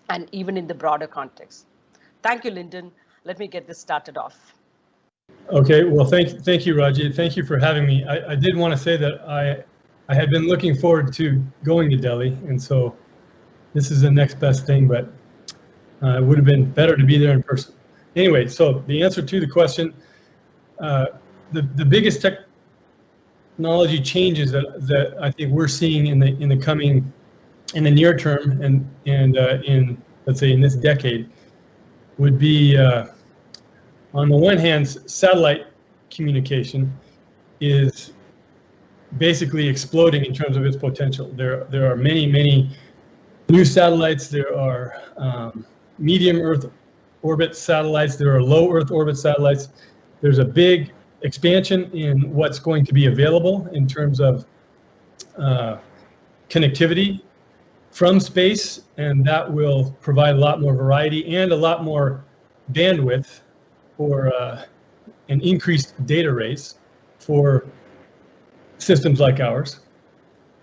and even in the broader context. Thank you, Linden. Let me get this started off. Okay, well, thank you, Raji. Thank you for having me. I did want to say that I had been looking forward to going to Delhi, and so this is the next best thing, but it would have been better to be there in person. Anyway, so the answer to the question, the biggest technology changes that I think we're seeing in the near term and in, let's say, in this decade would be, on the one hand, satellite communication is basically exploding in terms of its potential. There are many new satellites. There are medium Earth orbit satellites. There are low Earth orbit satellites. There's a big expansion in what's going to be available in terms of connectivity from space, and that will provide a lot more variety and a lot more bandwidth for an increased data rates for systems like ours.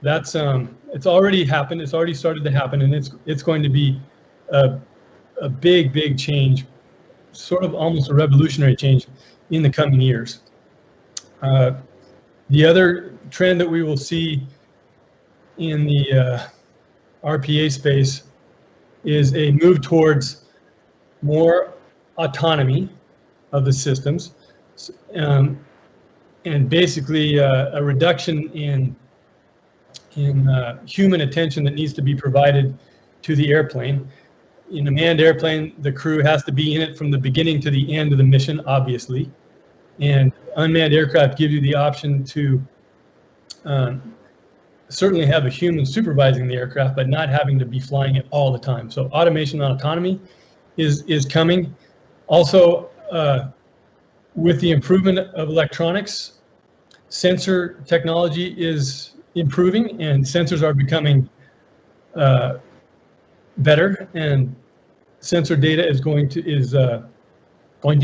That's it's already happened. It's already started to happen, and it's going to be a big change, sort of almost a revolutionary change in the coming years. The other trend that we will see in the RPA space is a move towards more autonomy of the systems, and basically a reduction in human attention that needs to be provided to the airplane. In a manned airplane, the crew has to be in it from the beginning to the end of the mission, obviously. And unmanned aircraft give you the option to certainly have a human supervising the aircraft, but not having to be flying it all the time. So automation and autonomy is coming. Also, with the improvement of electronics, sensor technology is improving, and sensors are becoming better, and sensor data is going to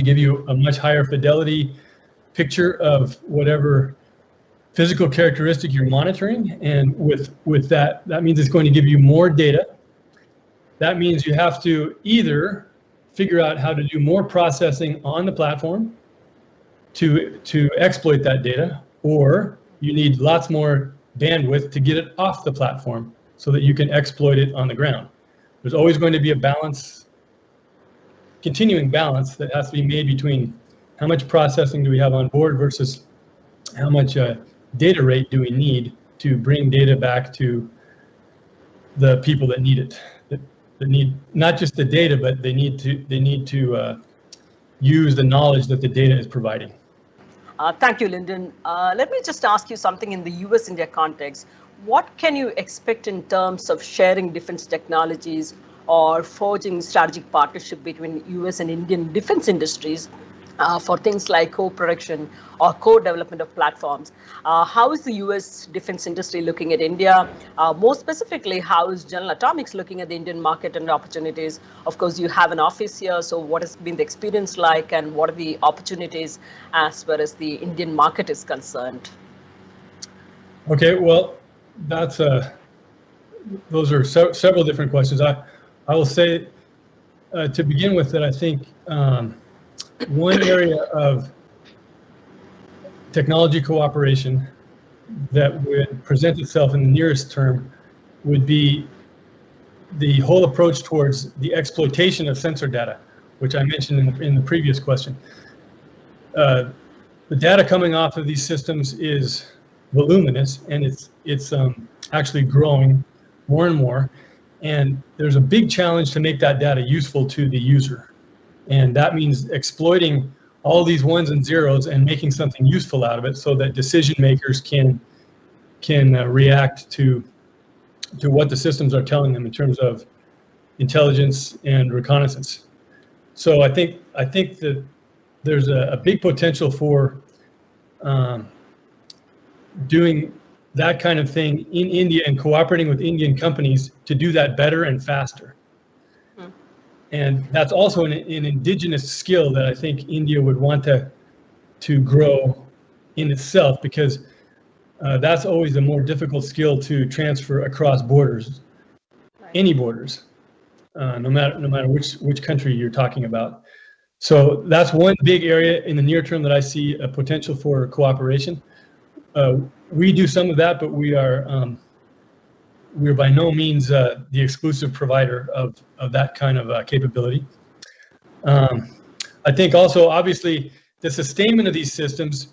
give you a much higher fidelity picture of whatever physical characteristic you're monitoring. And with that means it's going to give you more data. That means you have to either figure out how to do more processing on the platform to exploit that data, or you need lots more bandwidth to get it off the platform so that you can exploit it on the ground. There's always going to be a balance, continuing balance, that has to be made between how much processing do we have on board versus how much data rate do we need to bring data back to the people that need it. That need not just the data, but they need to use the knowledge that the data is providing. Thank you, Linden. Let me just ask you something in the US-India context. What can you expect in terms of sharing defense technologies or forging strategic partnership between US and Indian defense industries for things like co-production or co-development of platforms? How is the US defense industry looking at India? More specifically, how is General Atomics looking at the Indian market and opportunities? Of course, you have an office here, so what has been the experience like, and what are the opportunities as far as the Indian market is concerned? Okay, well, that's those are several different questions. I will say to begin with that I think one area of technology cooperation that would present itself in the nearest term would be the whole approach towards the exploitation of sensor data, which I mentioned in the previous question. The data coming off of these systems is voluminous, and it's actually growing more and more, and there's a big challenge to make that data useful to the user. And that means exploiting all these ones and zeros and making something useful out of it so that decision makers can react to what the systems are telling them in terms of intelligence and reconnaissance. So I think that there's a big potential for doing that kind of thing in India and cooperating with Indian companies to do that better and faster. And that's also an indigenous skill that I think India would want to grow in itself, because that's always a more difficult skill to transfer across borders, any borders. no matter which country you're talking about. So that's one big area in the near term that I see a potential for cooperation. We do some of that, but we're by no means the exclusive provider of that kind of capability. I think also, obviously, the sustainment of these systems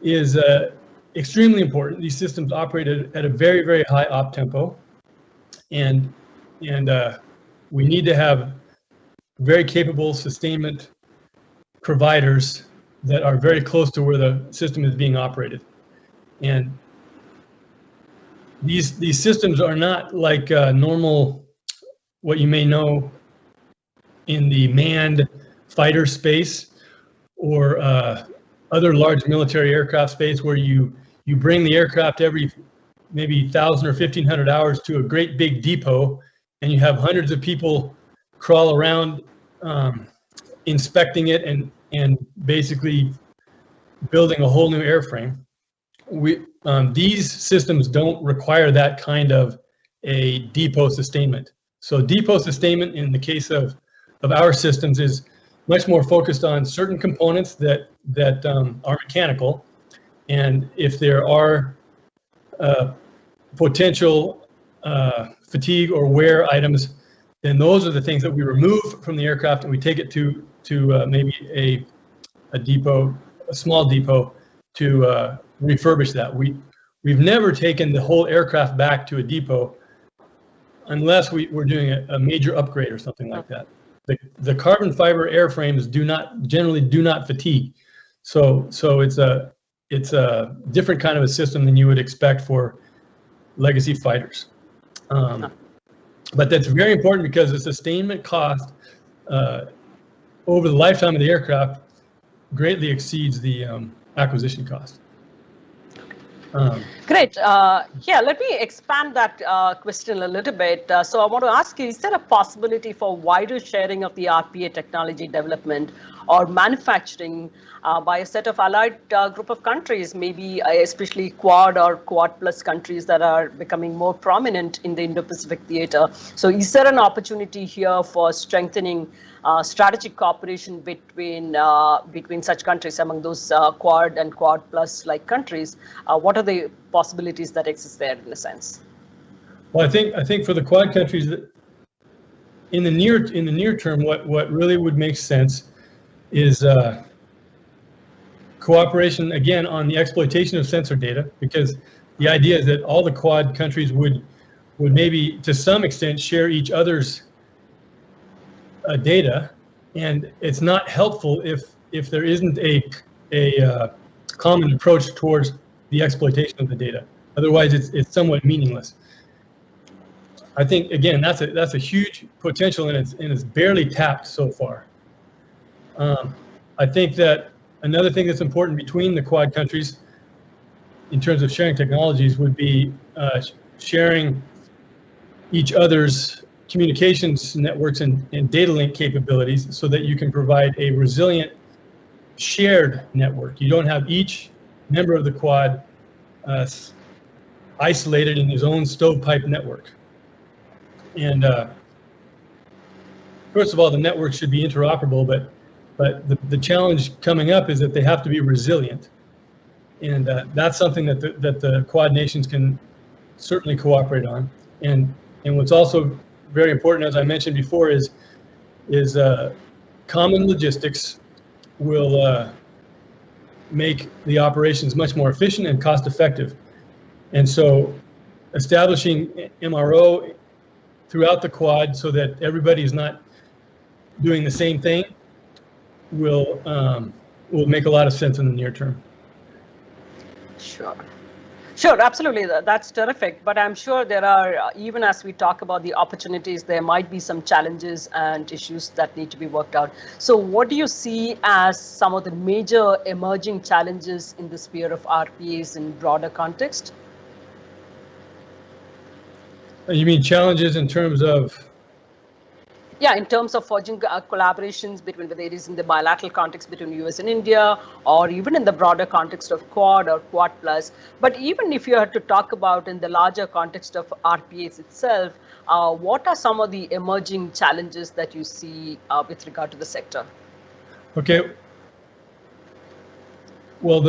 is extremely important. These systems operate at a very, very high op tempo, and we need to have very capable sustainment providers that are very close to where the system is being operated. And these systems are not like normal, what you may know in the manned fighter space or other large military aircraft space, where you bring the aircraft every maybe 1,000 or 1,500 hours to a great big depot, and you have hundreds of people crawl around inspecting it and basically building a whole new airframe. These systems don't require that kind of a depot sustainment. So depot sustainment in the case of our systems is much more focused on certain components that are mechanical, and if there are potential fatigue or wear items, then those are the things that we remove from the aircraft and we take it to maybe a depot, a small depot, to refurbish that. We've never taken the whole aircraft back to a depot unless we're doing a major upgrade or something like that. The carbon fiber airframes generally do not fatigue, so it's a different kind of a system than you would expect for legacy fighters. But that's very important because the sustainment cost over the lifetime of the aircraft greatly exceeds the acquisition cost. Great. Yeah, let me expand that question a little bit. So I want to ask you, is there a possibility for wider sharing of the RPA technology development or manufacturing by a set of allied group of countries, maybe especially Quad or Quad plus countries that are becoming more prominent in the Indo-Pacific theater? So is there an opportunity here for strengthening strategic cooperation between such countries, among those Quad and Quad plus like countries? What are the possibilities that exist there in a sense? Well, I think for the Quad countries, that in the near term, what really would make sense is cooperation again on the exploitation of sensor data, because the idea is that all the Quad countries would maybe to some extent share each other's data, and it's not helpful if there isn't a common approach towards the exploitation of the data. Otherwise, it's somewhat meaningless. I think again that's a huge potential, and it's barely tapped so far. I think that another thing that's important between the Quad countries in terms of sharing technologies would be sharing each other's communications networks and data link capabilities, so that you can provide a resilient shared network. You don't have each member of the Quad isolated in his own stovepipe network. And first of all, the network should be interoperable, but the challenge coming up is that they have to be resilient, and that's something that the Quad nations can certainly cooperate on. And what's also very important, as I mentioned before, is common logistics will make the operations much more efficient and cost effective. And so establishing MRO throughout the Quad so that everybody is not doing the same thing will make a lot of sense in the near term. Sure, absolutely. That's terrific. But I'm sure there are, even as we talk about the opportunities, there might be some challenges and issues that need to be worked out. So what do you see as some of the major emerging challenges in the sphere of RPAs in broader context? You mean challenges in terms of? Yeah, in terms of forging collaborations between, whether it is in the bilateral context between US and India, or even in the broader context of Quad or Quad plus. But even if you had to talk about in the larger context of RPAs itself, What are some of the emerging challenges that you see with regard to the sector? Okay. Well,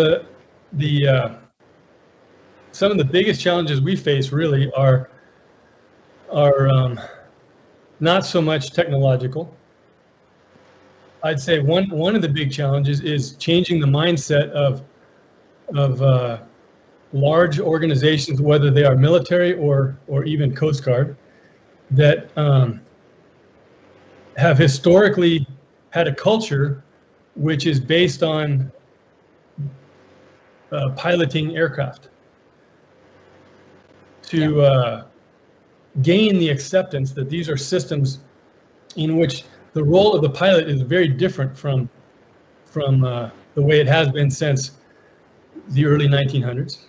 some of the biggest challenges we face really are not so much technological. I'd say one of the big challenges is changing the mindset of large organizations, whether they are military or even Coast Guard, that have historically had a culture which is based on piloting aircraft. To gain the acceptance that these are systems in which the role of the pilot is very different from the way it has been since the early 1900s.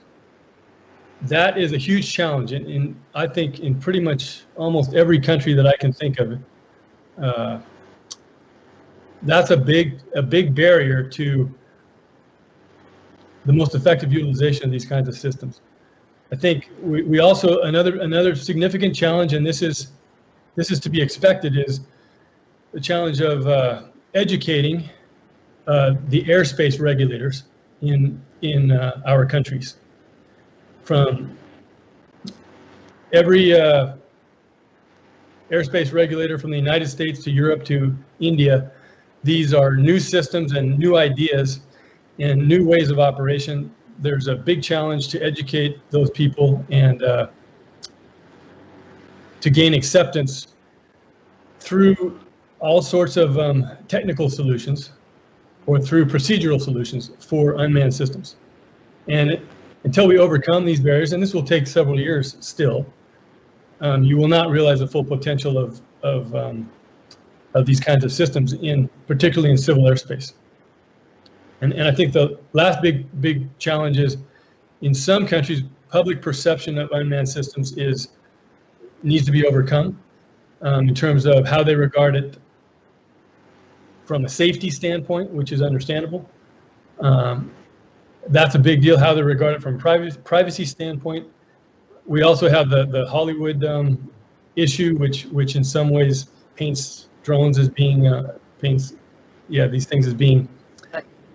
That is a huge challenge, in I think in pretty much almost every country that I can think of. That's a big barrier to the most effective utilization of these kinds of systems. I think we also another significant challenge, and this is to be expected, is the challenge of educating the airspace regulators in our countries. From every airspace regulator from the United States to Europe to India, these are new systems and new ideas and new ways of operation. There's a big challenge to educate those people and to gain acceptance through all sorts of technical solutions or through procedural solutions for unmanned systems. And until we overcome these barriers, and this will take several years still, you will not realize the full potential of these kinds of systems, particularly in civil airspace. And I think the last big challenge is, in some countries, public perception of unmanned systems needs to be overcome in terms of how they regard it from a safety standpoint, which is understandable. That's a big deal, how they regard it from privacy standpoint. We also have the Hollywood issue, which in some ways paints drones as being these things as being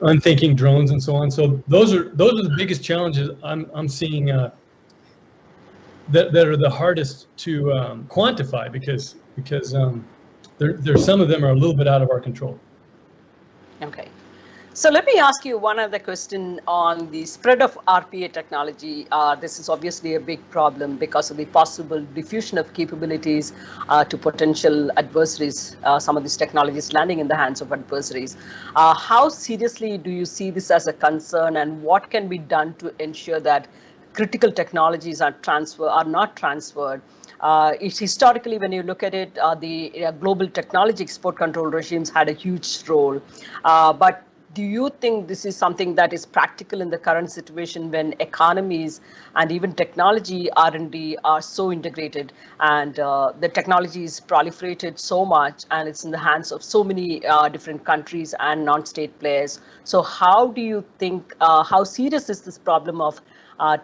unthinking drones and so on. So those are the biggest challenges I'm seeing that are the hardest to quantify because there's some of them are a little bit out of our control. Okay. So let me ask you one other question on the spread of RPA technology. This is obviously a big problem because of the possible diffusion of capabilities to potential adversaries, some of these technologies landing in the hands of adversaries. How seriously do you see this as a concern, and what can be done to ensure that critical technologies are not transferred? It's historically, when you look at it, the global technology export control regimes had a huge role, but do you think this is something that is practical in the current situation when economies and even technology R&D are so integrated and the technology is proliferated so much and it's in the hands of so many different countries and non-state players? So how do you think, how serious is this problem of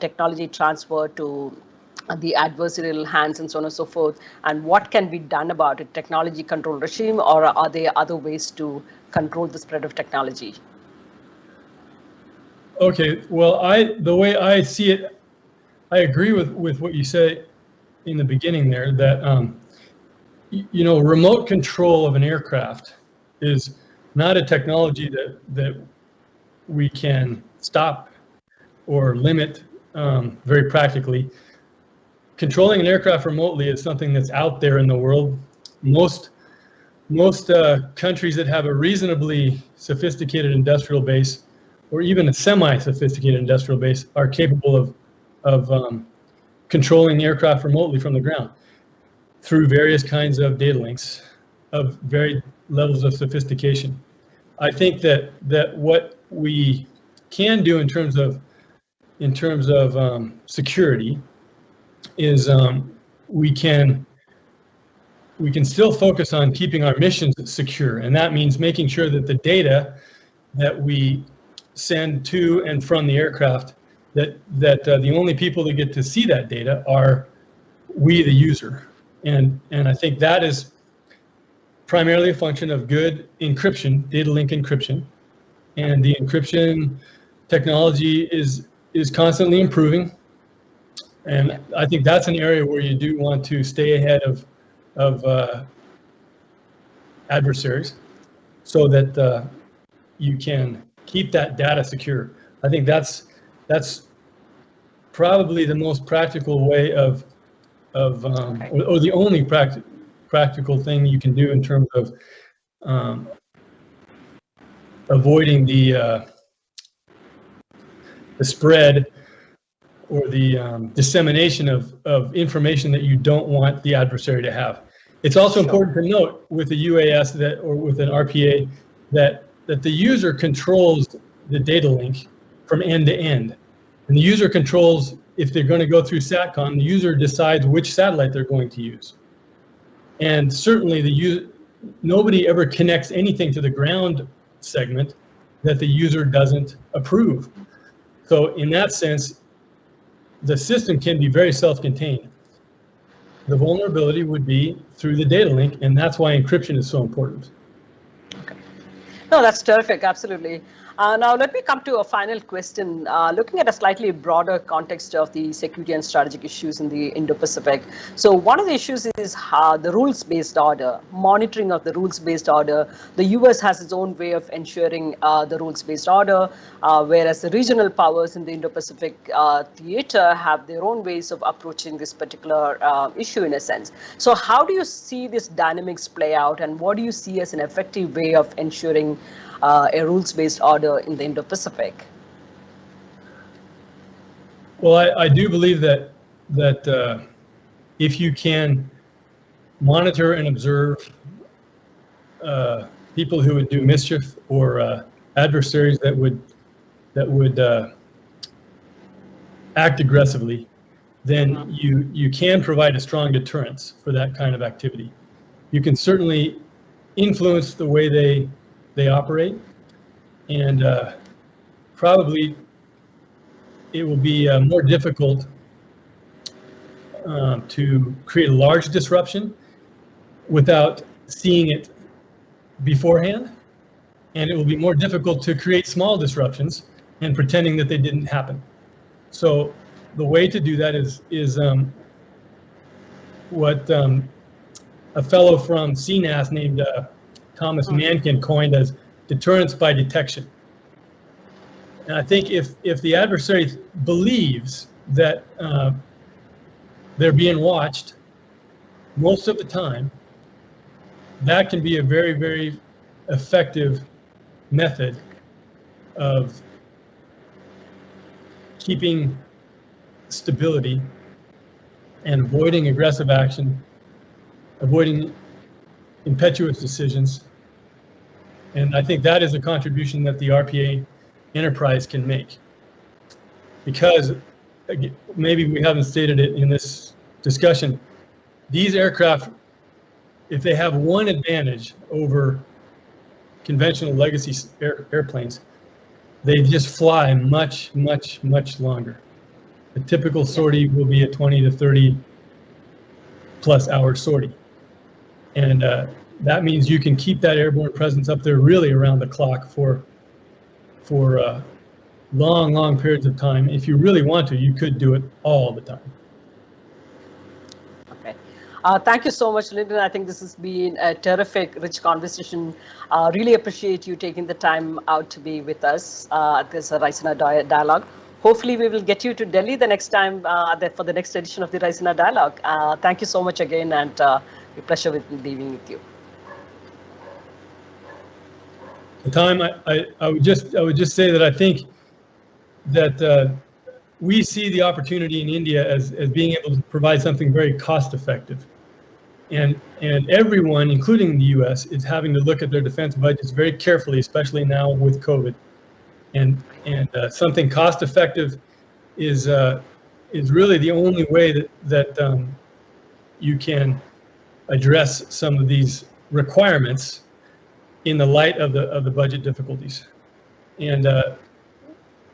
technology transfer to the adversarial hands and so on and so forth, and what can be done about it? Technology control regime, or are there other ways to control the spread of technology? Okay, well, the way I see it, I agree with what you say in the beginning there, that remote control of an aircraft is not a technology that we can stop or limit very practically. Controlling an aircraft remotely is something that's out there in the world. Most countries that have a reasonably sophisticated industrial base, or even a semi-sophisticated industrial base, are capable of controlling aircraft remotely from the ground through various kinds of data links of varied levels of sophistication. I think that what we can do in terms of security is we can still focus on keeping our missions secure, and that means making sure that the data that we send to and from the aircraft, that the only people that get to see that data are we, the user. And I think that is primarily a function of good encryption, data link encryption. And the encryption technology is constantly improving. And I think that's an area where you do want to stay ahead of adversaries so that you can keep that data secure. I think that's probably the most practical way of or the only practical thing you can do in terms of avoiding the spread or the dissemination of information that you don't want the adversary to have. It's also important to note with the UAS or with an RPA that the user controls the data link from end to end. And the user controls, if they're going to go through SATCOM, the user decides which satellite they're going to use. And certainly nobody ever connects anything to the ground segment that the user doesn't approve. So in that sense, the system can be very self-contained. The vulnerability would be through the data link, and that's why encryption is so important. Okay. No, that's terrific, absolutely. Now, let me come to a final question. Looking at a slightly broader context of the security and strategic issues in the Indo-Pacific. So one of the issues is the rules-based order, monitoring of the rules-based order. The US has its own way of ensuring the rules-based order, whereas the regional powers in the Indo-Pacific theater have their own ways of approaching this particular issue in a sense. So how do you see this dynamics play out, and what do you see as an effective way of ensuring a rules-based order in the Indo-Pacific? Well, I do believe that if you can monitor and observe people who would do mischief or adversaries that would act aggressively, then you can provide a strong deterrence for that kind of activity. You can certainly influence the way they operate, and probably it will be more difficult to create a large disruption without seeing it beforehand, and it will be more difficult to create small disruptions and pretending that they didn't happen. So the way to do that is what a fellow from CNAS named Thomas Mankin coined as deterrence by detection. And I think if the adversary believes that they're being watched most of the time, that can be a very, very effective method of keeping stability and avoiding aggressive action, avoiding impetuous decisions. And I think that is a contribution that the RPA enterprise can make. Because, maybe we haven't stated it in this discussion, these aircraft, if they have one advantage over conventional legacy airplanes, they just fly much, much, much longer. A typical sortie will be a 20 to 30 plus hour sortie. And that means you can keep that airborne presence up there really around the clock for long, long periods of time. If you really want to, you could do it all the time. Okay. Thank you so much, Linden. I think this has been a terrific, rich conversation. Really appreciate you taking the time out to be with us at this Raisina Dialogue. Hopefully, we will get you to Delhi the next time for the next edition of the Raisina Dialogue. Thank you so much again, and a pleasure being with you. The time I would just say that I think that we see the opportunity in India as being able to provide something very cost effective, and everyone, including the U.S., is having to look at their defense budgets very carefully, especially now with COVID, and something cost effective is really the only way that you can address some of these requirements in the light of the budget difficulties. And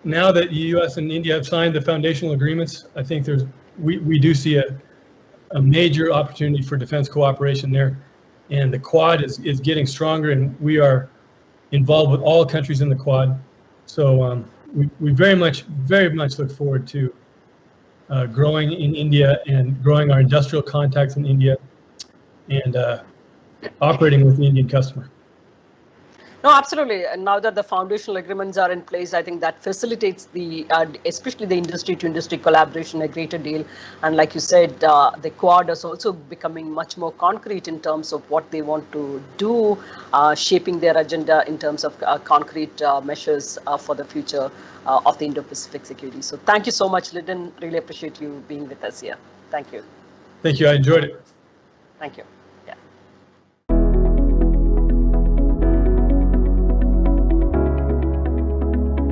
now that the U.S. and India have signed the foundational agreements, I think we do see a major opportunity for defense cooperation there. And the Quad is getting stronger, and we are involved with all countries in the Quad. So we very much look forward to growing in India and growing our industrial contacts in India and operating with the Indian customer. No, absolutely. And now that the foundational agreements are in place, I think that facilitates the, especially the industry-to-industry collaboration, a greater deal. And like you said, the Quad is also becoming much more concrete in terms of what they want to do, shaping their agenda in terms of concrete measures for the future of the Indo-Pacific security. So thank you so much, Linden. Really appreciate you being with us here. Thank you. Thank you. I enjoyed it. Thank you.